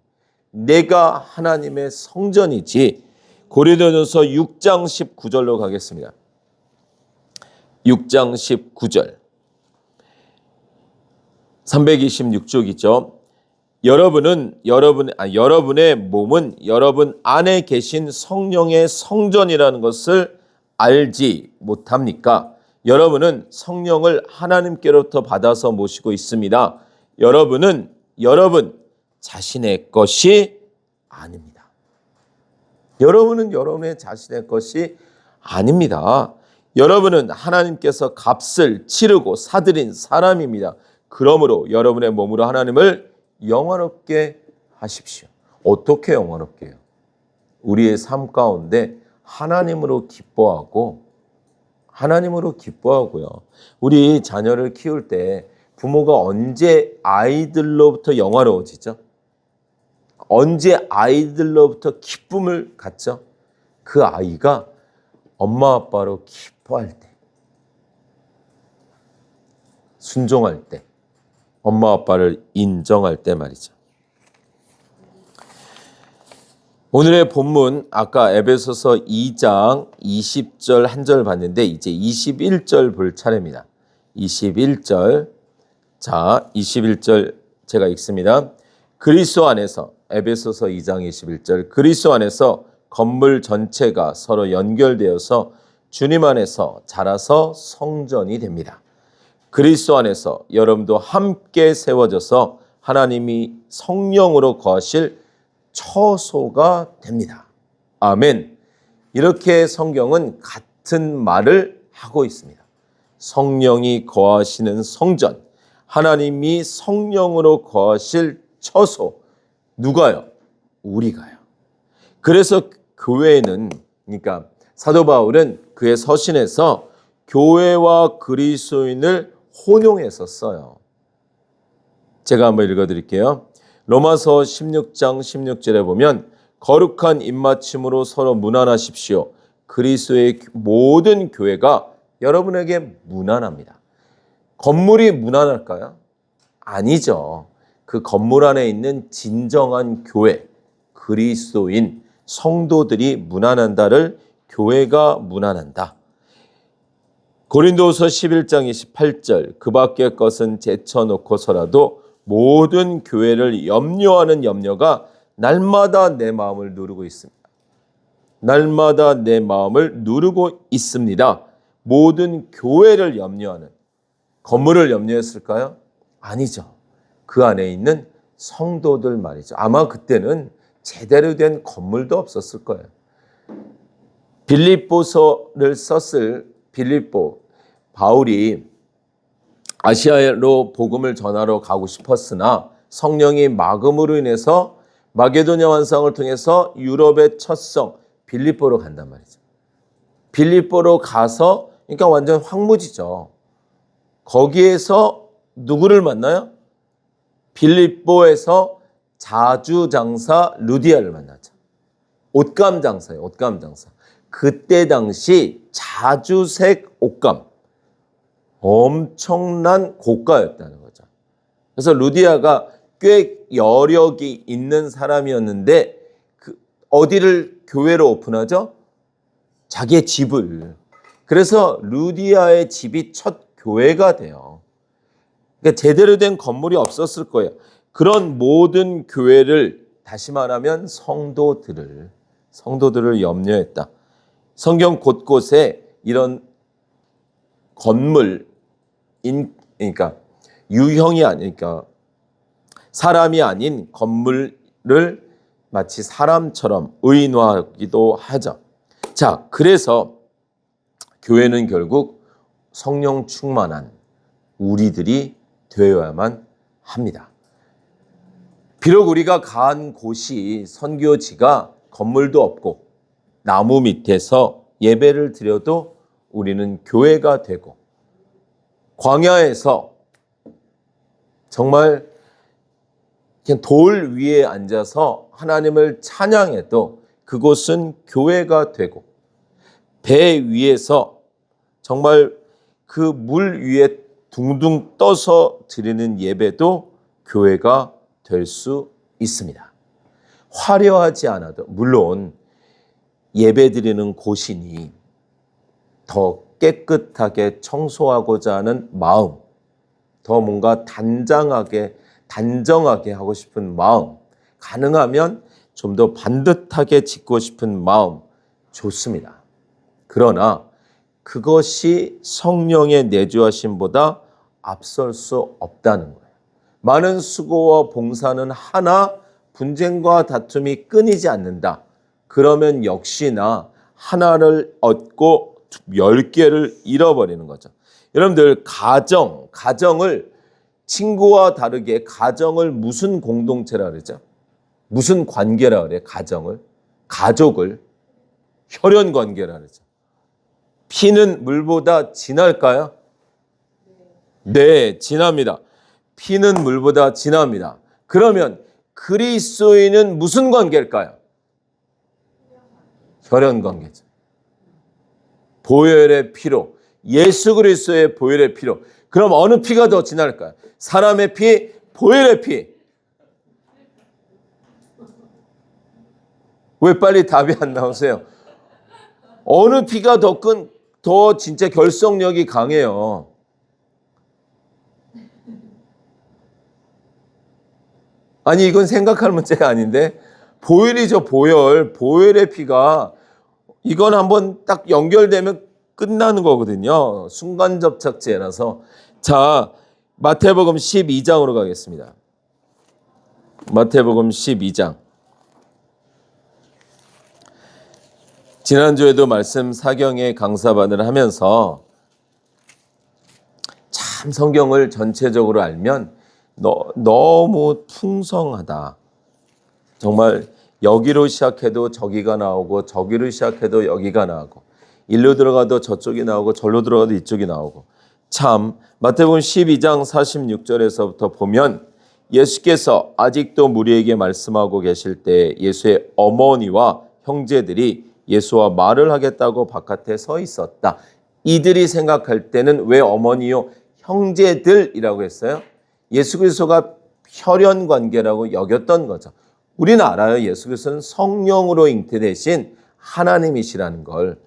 [SPEAKER 1] 내가 하나님의 성전이지. 고린도전서 6장 19절로 가겠습니다. 6장 19절. 326쪽이죠. 여러분의 몸은 여러분 안에 계신 성령의 성전이라는 것을 알지 못합니까? 여러분은 성령을 하나님께로부터 받아서 모시고 있습니다. 여러분은 여러분 자신의 것이 아닙니다. 여러분은 여러분의 자신의 것이 아닙니다. 여러분은 하나님께서 값을 치르고 사들인 사람입니다. 그러므로 여러분의 몸으로 하나님을 영화롭게 하십시오. 어떻게 영화롭게 해요? 우리의 삶 가운데 하나님으로 기뻐하고요. 우리 자녀를 키울 때 부모가 언제 아이들로부터 영화로워지죠? 언제 아이들로부터 기쁨을 갖죠? 그 아이가 엄마 아빠로 기뻐할 때, 순종할 때, 엄마 아빠를 인정할 때 말이죠. 오늘의 본문 아까 에베소서 2장 20절 한 절 봤는데 이제 21절 볼 차례입니다. 21절. 자, 21절 제가 읽습니다. 그리스도 안에서 에베소서 2장 21절 그리스도 안에서 건물 전체가 서로 연결되어서 주님 안에서 자라서 성전이 됩니다. 그리스도 안에서 여러분도 함께 세워져서 하나님이 성령으로 거하실 처소가 됩니다. 아멘. 이렇게 성경은 같은 말을 하고 있습니다. 성령이 거하시는 성전, 하나님이 성령으로 거하실 처소. 누가요? 우리가요. 그래서 교회는, 그러니까 사도 바울은 그의 서신에서 교회와 그리스도인을 혼용해서 써요. 제가 한번 읽어드릴게요. 로마서 16장 16절에 보면 거룩한 입맞춤으로 서로 문안하십시오. 그리스도의 모든 교회가 여러분에게 문안합니다. 건물이 문안할까요? 아니죠. 그 건물 안에 있는 진정한 교회, 그리스도인, 성도들이 문안한다를 교회가 문안한다. 고린도후서 11장 28절 그 밖의 것은 제쳐놓고서라도 모든 교회를 염려하는 염려가 날마다 내 마음을 누르고 있습니다. 날마다 내 마음을 누르고 있습니다. 모든 교회를 염려하는, 건물을 염려했을까요? 아니죠. 그 안에 있는 성도들 말이죠. 아마 그때는 제대로 된 건물도 없었을 거예요. 빌립보서를 썼을 빌립보, 바울이 아시아로 복음을 전하러 가고 싶었으나 성령이 막음으로 인해서 마게도냐 환상을 통해서 유럽의 첫 성 빌립보로 간단 말이죠. 빌립보로 가서 그러니까 완전 황무지죠. 거기에서 누구를 만나요? 빌립보에서 자주장사 루디아를 만나죠. 옷감 장사예요. 옷감 장사. 그때 당시 자주색 옷감 엄청난 고가였다는 거죠. 그래서 루디아가 꽤 여력이 있는 사람이었는데 어디를 교회로 오픈하죠? 자기의 집을. 그래서 루디아의 집이 첫 교회가 돼요. 그러니까 제대로 된 건물이 없었을 거예요. 그런 모든 교회를 다시 말하면 성도들을 염려했다. 성경 곳곳에 이런 건물, 그러니까 유형이 아니니까 사람이 아닌 건물을 마치 사람처럼 의인화하기도 하죠. 자, 그래서 교회는 결국 성령 충만한 우리들이 되어야만 합니다. 비록 우리가 간 곳이 선교지가 건물도 없고 나무 밑에서 예배를 드려도 우리는 교회가 되고 광야에서 정말 그냥 돌 위에 앉아서 하나님을 찬양해도 그곳은 교회가 되고 배 위에서 정말 그 물 위에 둥둥 떠서 드리는 예배도 교회가 될 수 있습니다. 화려하지 않아도 물론 예배 드리는 곳이니 더 깨끗하게 청소하고자 하는 마음, 더 뭔가 단정하게 하고 싶은 마음, 가능하면 좀 더 반듯하게 짓고 싶은 마음 좋습니다. 그러나 그것이 성령의 내주하심보다 앞설 수 없다는 거예요. 많은 수고와 봉사는 하나 분쟁과 다툼이 끊이지 않는다. 그러면 역시나 하나를 얻고 10개를 잃어버리는 거죠. 여러분들 가정을 친구와 다르게 가정을 무슨 공동체라 그러죠? 무슨 관계라 그래요? 가족을 혈연 관계라 그러죠. 피는 물보다 진할까요? 네, 진합니다. 피는 물보다 진합니다. 그러면 그리스도인은 무슨 관계일까요? 혈연 관계죠. 보혈의 피로, 예수 그리스도의 보혈의 피로. 그럼 어느 피가 더 진할까요? 사람의 피, 보혈의 피. 왜 빨리 답이 안 나오세요? 어느 피가 더 진짜 결속력이 강해요? 아니, 이건 생각할 문제가 아닌데, 보혈이죠, 보혈의 피가. 이건 한번 딱 연결되면 끝나는 거거든요. 순간접착제라서. 자, 마태복음 12장으로 가겠습니다. 마태복음 12장. 지난주에도 말씀 사경의 강사반을 하면서 참 성경을 전체적으로 알면 너무 풍성하다. 정말 여기로 시작해도 저기가 나오고 저기로 시작해도 여기가 나오고 일로 들어가도 저쪽이 나오고 절로 들어가도 이쪽이 나오고 참 마태복음 12장 46절에서부터 보면 예수께서 아직도 무리에게 말씀하고 계실 때 예수의 어머니와 형제들이 예수와 말을 하겠다고 바깥에 서 있었다. 이들이 생각할 때는 왜 어머니요? 형제들이라고 했어요? 예수 그리스도가 혈연 관계라고 여겼던 거죠. 우리는 알아요. 예수 그리스도는 성령으로 잉태되신 하나님이시라는 걸.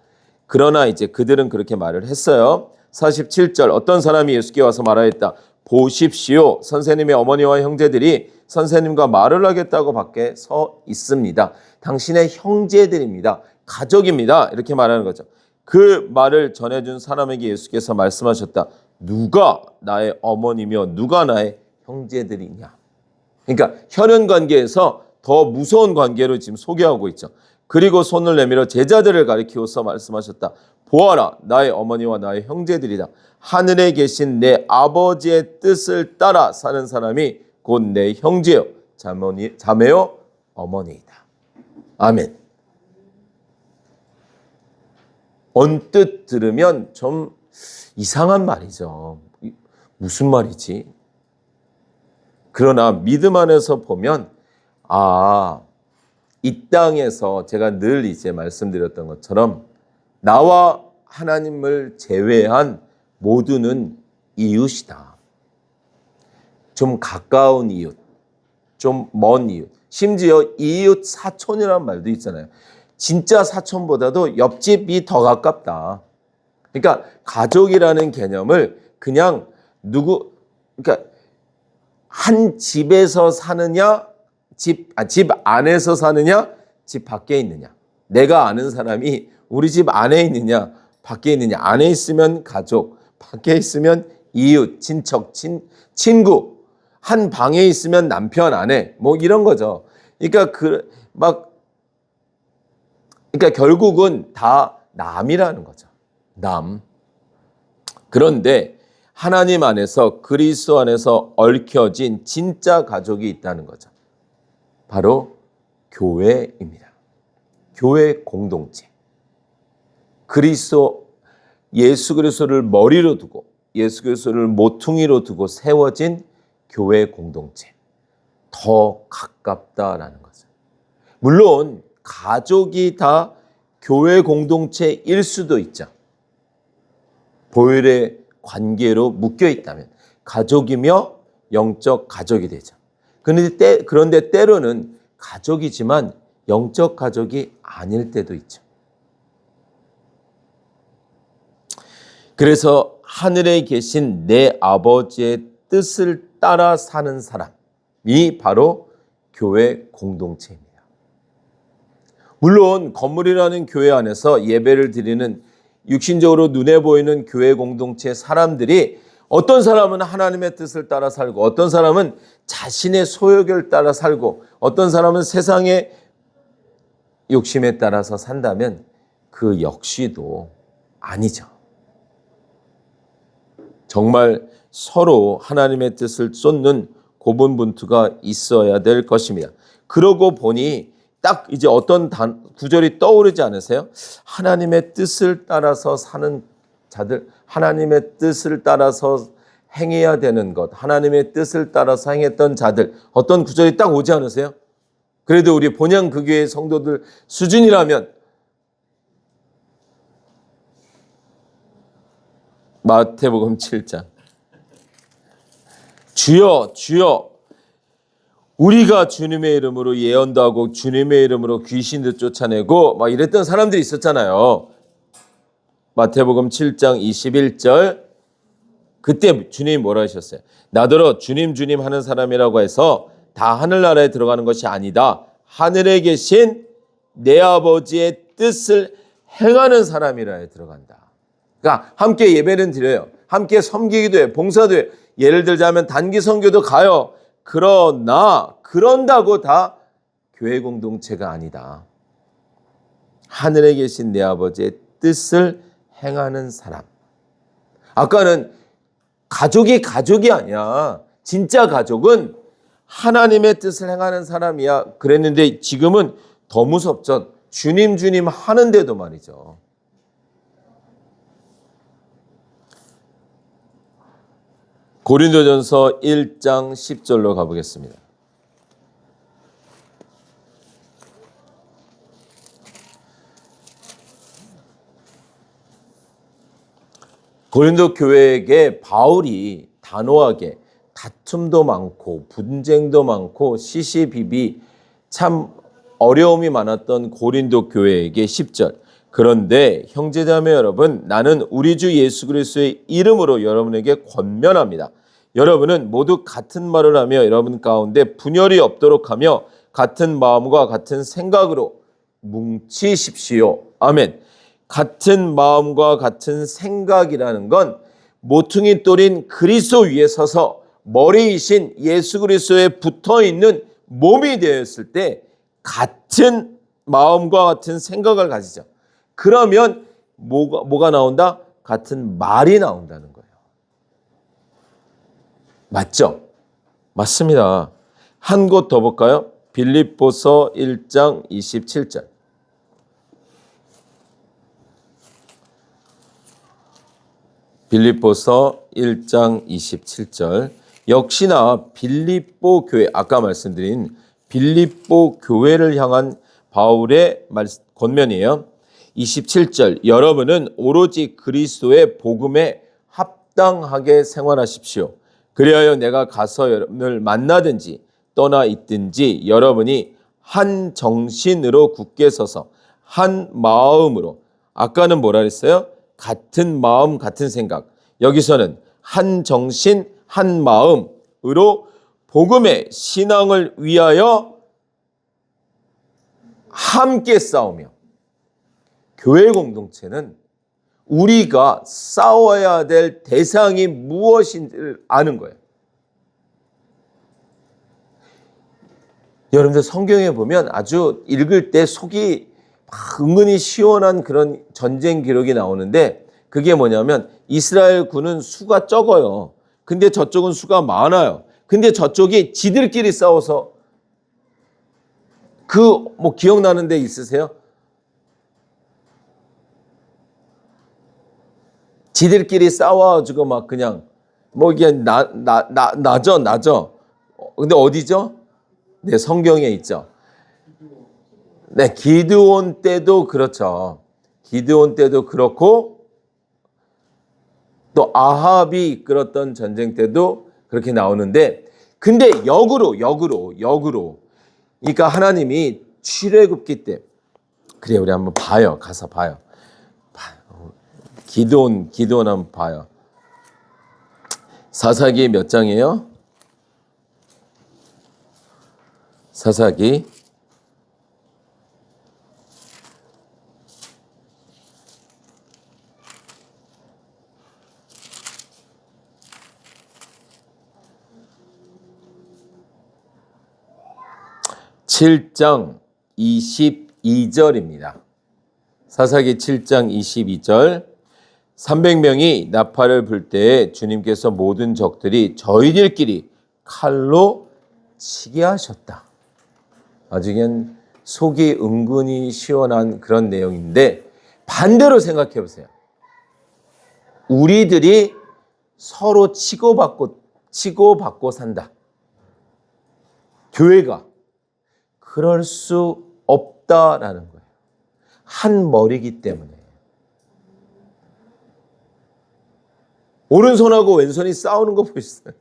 [SPEAKER 1] 그러나 이제 그들은 그렇게 말을 했어요. 47절 어떤 사람이 예수께 와서 말하였다. 보십시오. 선생님의 어머니와 형제들이 선생님과 말을 하겠다고 밖에 서 있습니다. 당신의 형제들입니다. 가족입니다. 이렇게 말하는 거죠. 그 말을 전해준 사람에게 예수께서 말씀하셨다. 누가 나의 어머니며 누가 나의 형제들이냐. 그러니까 혈연 관계에서 더 무서운 관계로 지금 소개하고 있죠. 그리고 손을 내밀어 제자들을 가리키고서 말씀하셨다. 보아라, 나의 어머니와 나의 형제들이다. 하늘에 계신 내 아버지의 뜻을 따라 사는 사람이 곧 내 형제요, 자매요, 어머니이다. 아멘. 언뜻 들으면 좀 이상한 말이죠. 무슨 말이지? 그러나 믿음 안에서 보면 이 땅에서 제가 늘 이제 말씀드렸던 것처럼 나와 하나님을 제외한 모두는 이웃이다. 좀 가까운 이웃, 좀 먼 이웃, 심지어 이웃 사촌이라는 말도 있잖아요. 진짜 사촌보다도 옆집이 더 가깝다. 그러니까 가족이라는 개념을 그냥 그러니까 한 집에서 사느냐, 집 안에서 사느냐, 집 밖에 있느냐. 내가 아는 사람이 우리 집 안에 있느냐, 밖에 있느냐. 안에 있으면 가족, 밖에 있으면 이웃, 친척, 친구. 한 방에 있으면 남편, 아내, 뭐 이런 거죠. 그러니까 결국은 다 남이라는 거죠. 남. 그런데 하나님 안에서 그리스도 안에서 얽혀진 진짜 가족이 있다는 거죠. 바로 교회입니다. 교회 공동체. 예수 그리스도를 머리로 두고 예수 그리스도를 모퉁이로 두고 세워진 교회 공동체. 더 가깝다라는 거죠. 물론 가족이 다 교회 공동체일 수도 있죠. 보혈의 관계로 묶여 있다면 가족이며 영적 가족이 되죠. 그런데 때로는 가족이지만 영적 가족이 아닐 때도 있죠. 그래서 하늘에 계신 내 아버지의 뜻을 따라 사는 사람이 바로 교회 공동체입니다. 물론 건물이라는 교회 안에서 예배를 드리는 육신적으로 눈에 보이는 교회 공동체 사람들이 어떤 사람은 하나님의 뜻을 따라 살고 어떤 사람은 자신의 소욕을 따라 살고 어떤 사람은 세상의 욕심에 따라서 산다면 그 역시도 아니죠. 정말 서로 하나님의 뜻을 쫓는 고분분투가 있어야 될 것입니다. 그러고 보니 딱 이제 어떤 구절이 떠오르지 않으세요? 하나님의 뜻을 따라서 사는 자들, 하나님의 뜻을 따라서 행해야 되는 것, 하나님의 뜻을 따라서 행했던 자들, 어떤 구절이 딱 오지 않으세요? 그래도 우리 본향 그 교회 성도들 수준이라면 마태복음 7장 주여 주여 우리가 주님의 이름으로 예언도 하고 주님의 이름으로 귀신도 쫓아내고 막 이랬던 사람들이 있었잖아요. 마태복음 7장 21절 그때 주님이 뭐라 하셨어요? 나더러 주님 주님 하는 사람이라고 해서 다 하늘나라에 들어가는 것이 아니다. 하늘에 계신 내 아버지의 뜻을 행하는 사람이라에 들어간다. 그러니까 함께 예배는 드려요. 함께 섬기기도 해요. 봉사도 해요. 예를 들자면 단기 선교도 가요. 그런다고 다 교회 공동체가 아니다. 하늘에 계신 내 아버지의 뜻을 행하는 사람. 아까는 가족이 아니야. 진짜 가족은 하나님의 뜻을 행하는 사람이야. 그랬는데 지금은 더 무섭죠. 주님 주님 하는데도 말이죠. 고린도전서 1장 10절로 가보겠습니다. 고린도 교회에게 바울이 단호하게 다툼도 많고 분쟁도 많고 시시비비 참 어려움이 많았던 고린도 교회에게 10절 그런데 형제자매 여러분 나는 우리 주 예수 그리스도의 이름으로 여러분에게 권면합니다. 여러분은 모두 같은 말을 하며 여러분 가운데 분열이 없도록 하며 같은 마음과 같은 생각으로 뭉치십시오. 아멘. 같은 마음과 같은 생각이라는 건 모퉁이 돌인 그리스도 위에 서서 머리이신 예수 그리스도에 붙어있는 몸이 되었을 때 같은 마음과 같은 생각을 가지죠. 그러면 뭐가 나온다? 같은 말이 나온다는 거예요. 맞죠? 맞습니다. 한 곳 더 볼까요? 빌립보서 1장 27절. 빌립보서 1장 27절. 역시나 빌립보 교회, 아까 말씀드린 빌립보 교회를 향한 바울의 권면이에요. 27절. 여러분은 오로지 그리스도의 복음에 합당하게 생활하십시오. 그리하여 내가 가서 여러분을 만나든지 떠나 있든지 여러분이 한 정신으로 굳게 서서 한 마음으로 아까는 뭐라 그랬어요? 같은 마음 같은 생각. 여기서는 한 정신 한 마음으로 복음의 신앙을 위하여 함께 싸우며 교회 공동체는 우리가 싸워야 될 대상이 무엇인지를 아는 거예요. 여러분들 성경에 보면 아주 읽을 때 속이 막 은근히 시원한 그런 전쟁 기록이 나오는데 그게 뭐냐면 이스라엘 군은 수가 적어요. 근데 저쪽은 수가 많아요. 근데 저쪽이 지들끼리 싸워서 기억나는 데 있으세요? 지들끼리 싸워가지고 막 그냥 이게 나죠. 근데 어디죠? 네, 성경에 있죠. 네, 기드온 때도 그렇죠. 기드온 때도 그렇고 또 아합이 이끌었던 전쟁 때도 그렇게 나오는데 근데 역으로 그러니까 하나님이 출애굽기 때 그래 우리 한번 봐요. 가서 봐요. 기드온 한번 봐요. 사사기 몇 장이에요? 사사기 7장 22절입니다. 사사기 7장 22절. 300명이 나팔을 불 때에 주님께서 모든 적들이 저희들끼리 칼로 치게 하셨다. 아주 그냥 속이 은근히 시원한 그런 내용인데, 반대로 생각해 보세요. 우리들이 서로 치고받고 산다. 교회가 그럴 수 없다라는 거예요. 한 머리이기 때문에. 오른손하고 왼손이 싸우는 거 보셨어요?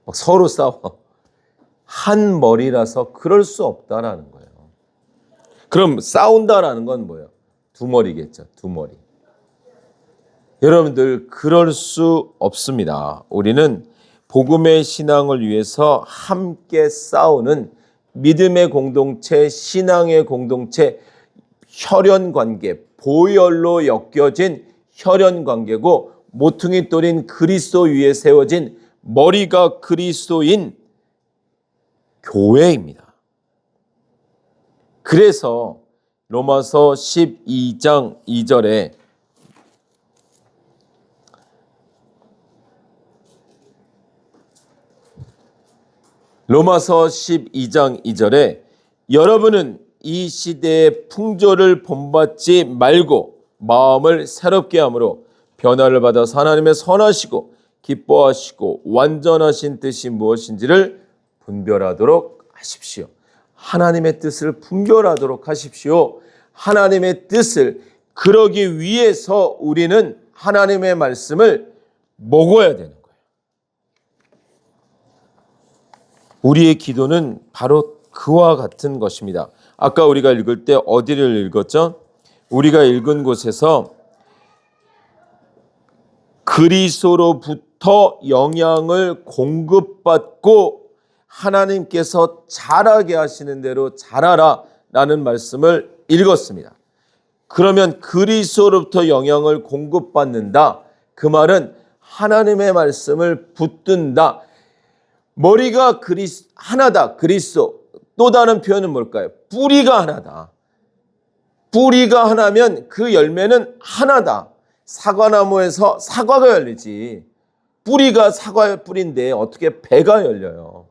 [SPEAKER 1] 막 서로 싸워. 한 머리라서 그럴 수 없다라는 거예요. 그럼 싸운다라는 건 뭐예요? 두 머리겠죠. 두 머리. 여러분들, 그럴 수 없습니다. 우리는 복음의 신앙을 위해서 함께 싸우는 믿음의 공동체, 신앙의 공동체, 혈연관계, 보혈로 엮여진 혈연관계고, 모퉁이 돌인 그리스도 위에 세워진 머리가 그리스도인 교회입니다. 그래서 로마서 12장 2절에 여러분은 이 시대의 풍조를 본받지 말고 마음을 새롭게 함으로 변화를 받아서 하나님의 선하시고 기뻐하시고 완전하신 뜻이 무엇인지를 분별하도록 하십시오. 하나님의 뜻을 분별하도록 하십시오. 하나님의 뜻을, 그러기 위해서 우리는 하나님의 말씀을 먹어야 되는 거예요. 우리의 기도는 바로 그와 같은 것입니다. 아까 우리가 읽을 때 어디를 읽었죠? 우리가 읽은 곳에서 그리스도로부터 영향을 공급받고 하나님께서 자라게 하시는 대로 자라라 라는 말씀을 읽었습니다. 그러면 그리스도로부터 영향을 공급받는다. 그 말은 하나님의 말씀을 붙든다. 머리가 하나다. 그리스도. 또 다른 표현은 뭘까요? 뿌리가 하나다. 뿌리가 하나면 그 열매는 하나다. 사과나무에서 사과가 열리지. 뿌리가 사과의 뿌리인데 어떻게 배가 열려요?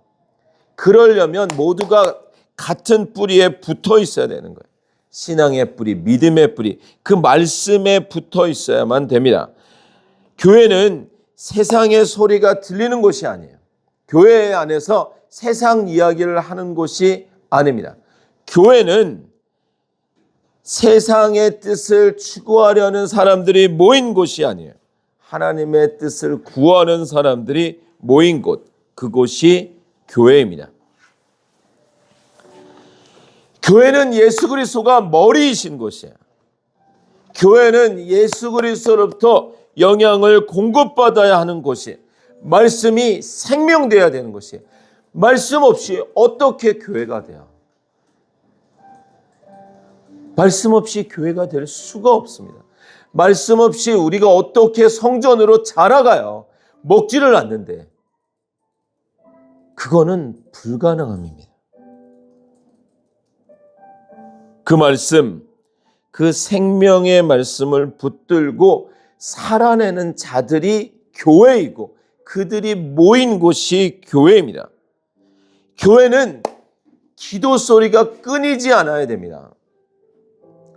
[SPEAKER 1] 그러려면 모두가 같은 뿌리에 붙어 있어야 되는 거예요. 신앙의 뿌리, 믿음의 뿌리, 그 말씀에 붙어 있어야만 됩니다. 교회는 세상의 소리가 들리는 곳이 아니에요. 교회 안에서 세상 이야기를 하는 곳이 아닙니다. 교회는 세상의 뜻을 추구하려는 사람들이 모인 곳이 아니에요. 하나님의 뜻을 구하는 사람들이 모인 곳, 그곳이 교회입니다. 교회는 예수 그리스도가 머리이신 곳이에요. 교회는 예수 그리스도로부터 영향을 공급받아야 하는 곳이에요. 말씀이 생명되어야 되는 곳이에요. 말씀 없이 어떻게 교회가 돼요? 말씀 없이 교회가 될 수가 없습니다. 말씀 없이 우리가 어떻게 성전으로 자라가요? 먹지를 않는데. 그거는 불가능함입니다. 그 말씀, 그 생명의 말씀을 붙들고 살아내는 자들이 교회이고 그들이 모인 곳이 교회입니다. 교회는 기도 소리가 끊이지 않아야 됩니다.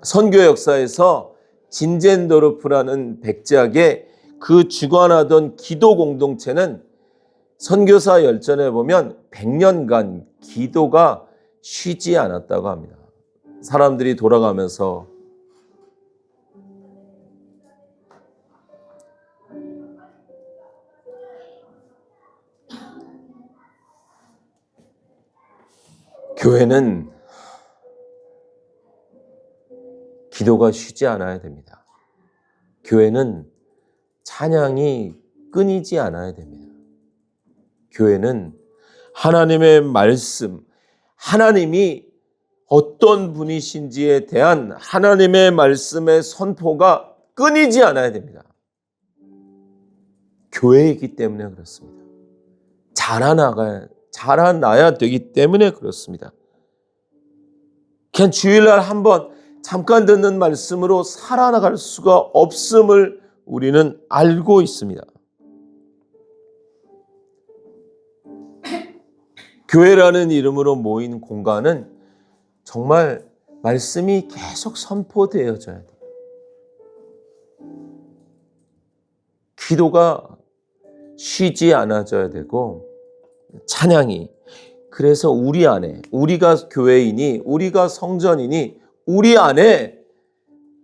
[SPEAKER 1] 선교 역사에서 진젠도르프라는 백작의 그 주관하던 기도 공동체는 선교사 열전에 보면 100년간 기도가 쉬지 않았다고 합니다. 사람들이 돌아가면서 교회는 기도가 쉬지 않아야 됩니다. 교회는 찬양이 끊이지 않아야 됩니다. 교회는 하나님의 말씀, 하나님이 어떤 분이신지에 대한 하나님의 말씀의 선포가 끊이지 않아야 됩니다. 교회이기 때문에 그렇습니다. 자라나야 되기 때문에 그렇습니다. 그냥 주일날 한번 잠깐 듣는 말씀으로 살아나갈 수가 없음을 우리는 알고 있습니다. 교회라는 이름으로 모인 공간은 정말 말씀이 계속 선포되어져야 돼요. 기도가 쉬지 않아져야 되고 찬양이, 그래서 우리 안에, 우리가 교회이니 우리가 성전이니 우리 안에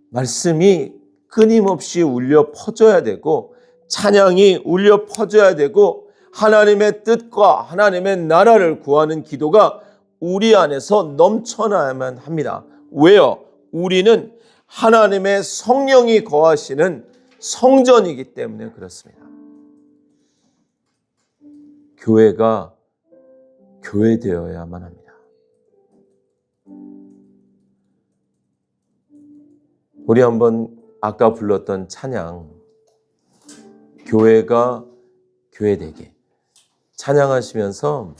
[SPEAKER 1] 말씀이 끊임없이 울려 퍼져야 되고 찬양이 울려 퍼져야 되고 하나님의 뜻과 하나님의 나라를 구하는 기도가 우리 안에서 넘쳐나야만 합니다. 왜요? 우리는 하나님의 성령이 거하시는 성전이기 때문에 그렇습니다. 교회가 교회되어야만 합니다. 우리 한번 아까 불렀던 찬양, 교회가 교회되게 찬양하시면서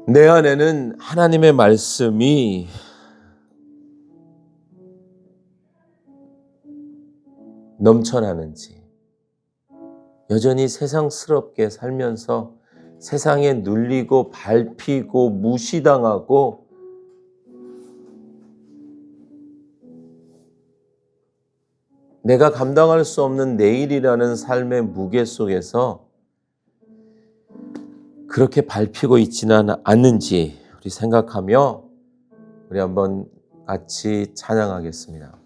[SPEAKER 1] 내 안에는 하나님의 말씀이 넘쳐나는지, 여전히 세상스럽게 살면서 세상에 눌리고 밟히고 무시당하고 내가 감당할 수 없는 내일이라는 삶의 무게 속에서 그렇게 밟히고 있지는 않는지 우리 생각하며 우리 한번 같이 찬양하겠습니다.